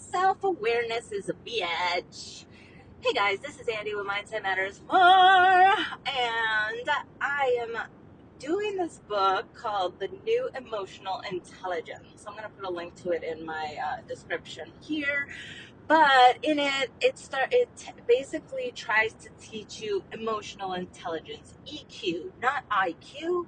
Self-awareness is a bitch. Hey guys, this is Andy with Mindset Matters More, and I am doing this book called The New Emotional Intelligence. I'm going to put a link to it in my description here. But in it, it basically tries to teach you emotional intelligence, EQ, not IQ.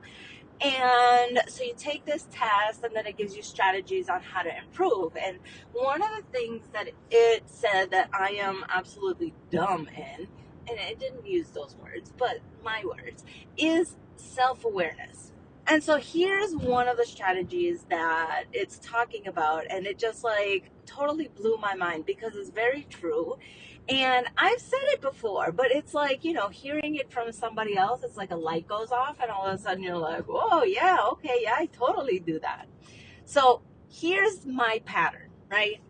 And so you take this test, and then it gives you strategies on how to improve. And one of the things that it said that I am absolutely dumb in, and it didn't use those words, but my words, is self-awareness. And so here's one of the strategies that it's talking about, and it just like totally blew my mind because it's very true. And I've said it before, but it's like, hearing it from somebody else, it's like a light goes off, and all of a sudden you're like, whoa, yeah, okay, yeah, I totally do that. So here's my pattern, right?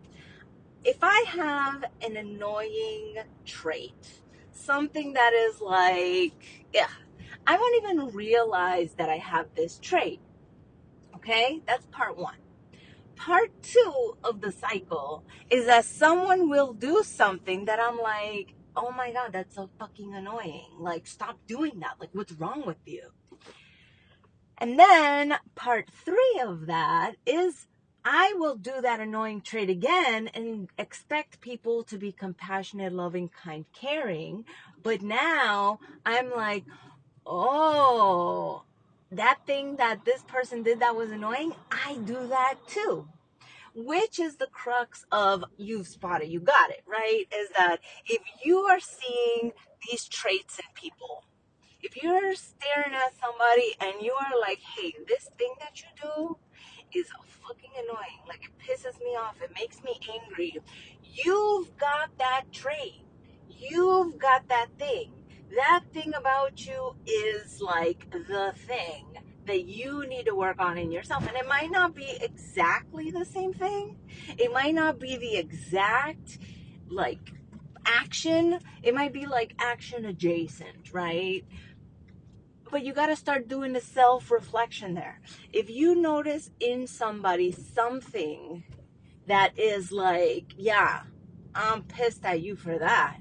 If I have an annoying trait, something that is like, yeah, I won't even realize that I have this trait. Okay, that's part one. Part two of the cycle is that someone will do something that I'm like, oh my God, that's so fucking annoying. Like, stop doing that. Like, what's wrong with you? And then part three of that is I will do that annoying trait again and expect people to be compassionate, loving, kind, caring. But now I'm like, oh, that thing that this person did that was annoying, I do that too. Which is the crux of you've spotted, you got it, right? Is that if you are seeing these traits in people, if you're staring at somebody and you are like, hey, this thing that you do is fucking annoying, like it pisses me off, it makes me angry, you've got that trait, you've got that thing. That thing about you is like the thing that you need to work on in yourself. And it might not be exactly the same thing. It might not be the exact like action. It might be like action adjacent, right? But you got to start doing the self-reflection there. If you notice in somebody something that is like, yeah, I'm pissed at you for that,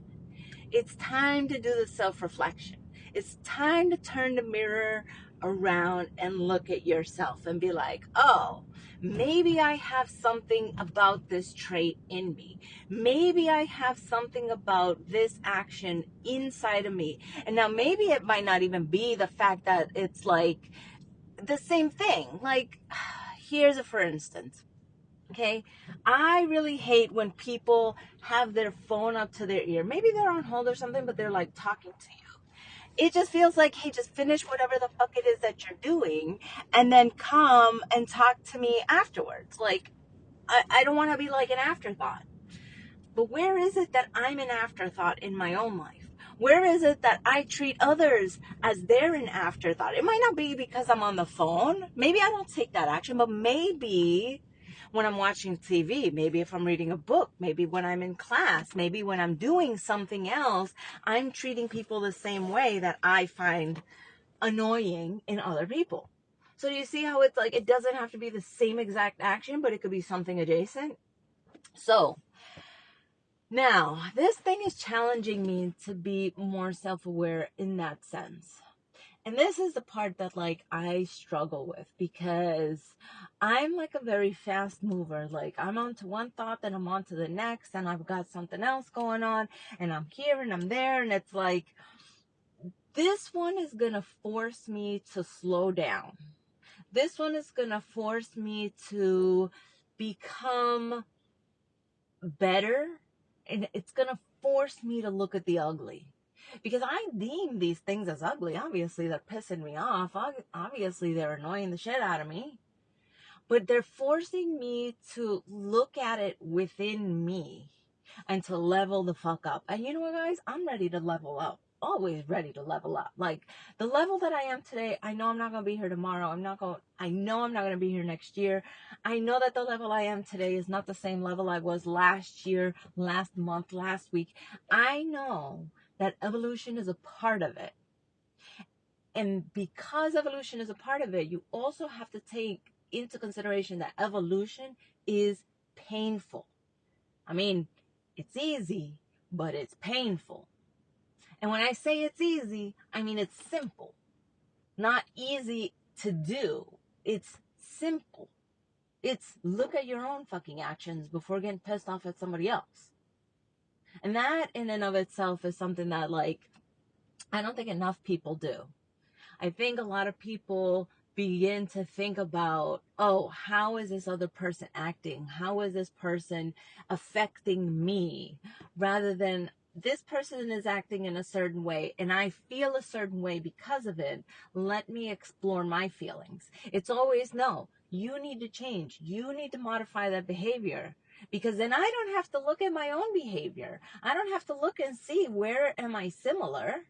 it's time to do the self-reflection. It's time to turn the mirror around and look at yourself and be like, oh, maybe I have something about this trait in me. Maybe I have something about this action inside of me. And now maybe it might not even be the fact that it's like the same thing. Like, here's a for instance. Okay, I really hate when people have their phone up to their ear. Maybe they're on hold or something, but they're like talking to you. It just feels like, hey, just finish whatever the fuck it is that you're doing and then come and talk to me afterwards. Like, I don't want to be like an afterthought. But where is it that I'm an afterthought in my own life? Where is it that I treat others as they're an afterthought? It might not be because I'm on the phone. Maybe I don't take that action, but maybe when I'm watching TV, maybe if I'm reading a book, maybe when I'm in class, maybe when I'm doing something else, I'm treating people the same way that I find annoying in other people. So do you see how it's like, it doesn't have to be the same exact action, but it could be something adjacent? So now, this thing is challenging me to be more self-aware in that sense. And this is the part that like I struggle with because I'm like a very fast mover. Like I'm on to one thought, then I'm on to the next, and I've got something else going on, and I'm here and I'm there, and it's like this one is gonna force me to slow down. This one is gonna force me to become better, and it's gonna force me to look at the ugly because I deem these things as ugly. Obviously they're pissing me off, obviously they're annoying the shit out of me, but they're forcing me to look at it within me and to level the fuck up. And you know what, guys, I'm ready to level up, always ready to level up. Like the level that I am today, I know I'm not going to be here tomorrow. I know I'm not going to be here next year. I know that the level I am today is not the same level I was last year, last month, last week. I know that evolution is a part of it. And because evolution is a part of it, you also have to take into consideration that evolution is painful. I mean, it's easy, but it's painful. And when I say it's easy, I mean it's simple. Not easy to do. It's simple. It's look at your own fucking actions before getting pissed off at somebody else. And that in and of itself is something that, like, I don't think enough people do. I think a lot of people begin to think about, oh, how is this other person acting? How is this person affecting me? Rather than, this person is acting in a certain way and I feel a certain way because of it. Let me explore my feelings. It's always, no, you need to change. You need to modify that behavior. Because then I don't have to look at my own behavior. I don't have to look and see where am I similar.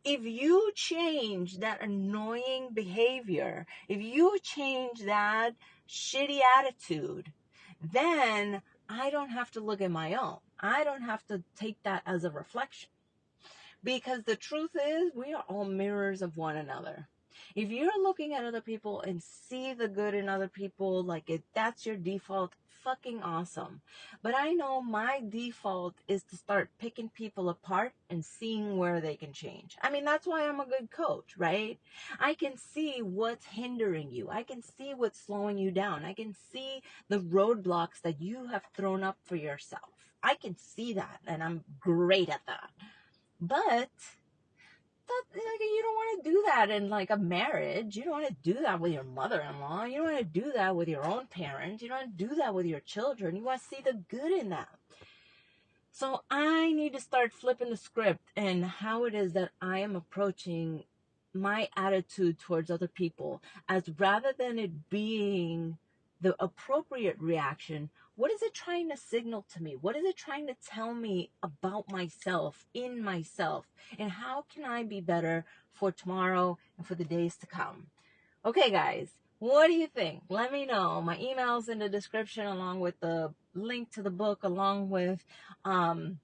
If you change that annoying behavior, if you change that shitty attitude, then I don't have to look at my own. I don't have to take that as a reflection. Because the truth is, we are all mirrors of one another. If you're looking at other people and see the good in other people, like if that's your default, fucking awesome. But I know my default is to start picking people apart and seeing where they can change. I mean, that's why I'm a good coach, right? I can see what's hindering you. I can see what's slowing you down. I can see the roadblocks that you have thrown up for yourself. I can see that, and I'm great at that. But that, like, you don't want to do that in like a marriage. You don't want to do that with your mother-in-law. You don't want to do that with your own parents. You don't want to do that with your children. You want to see the good in them. So I need to start flipping the script and how it is that I am approaching my attitude towards other people, as rather than it being the appropriate reaction, what is it trying to signal to me? What is it trying to tell me about myself, in myself? And how can I be better for tomorrow and for the days to come? Okay, guys, what do you think? Let me know. My email's in the description, along with the link to the book, along with my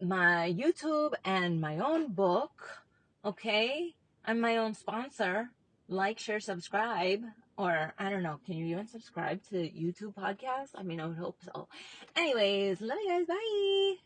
YouTube and my own book. Okay, I'm my own sponsor. Like, share, subscribe. Or I don't know, can you even subscribe to YouTube podcasts? I mean, I would hope so. Anyways, love you guys. Bye.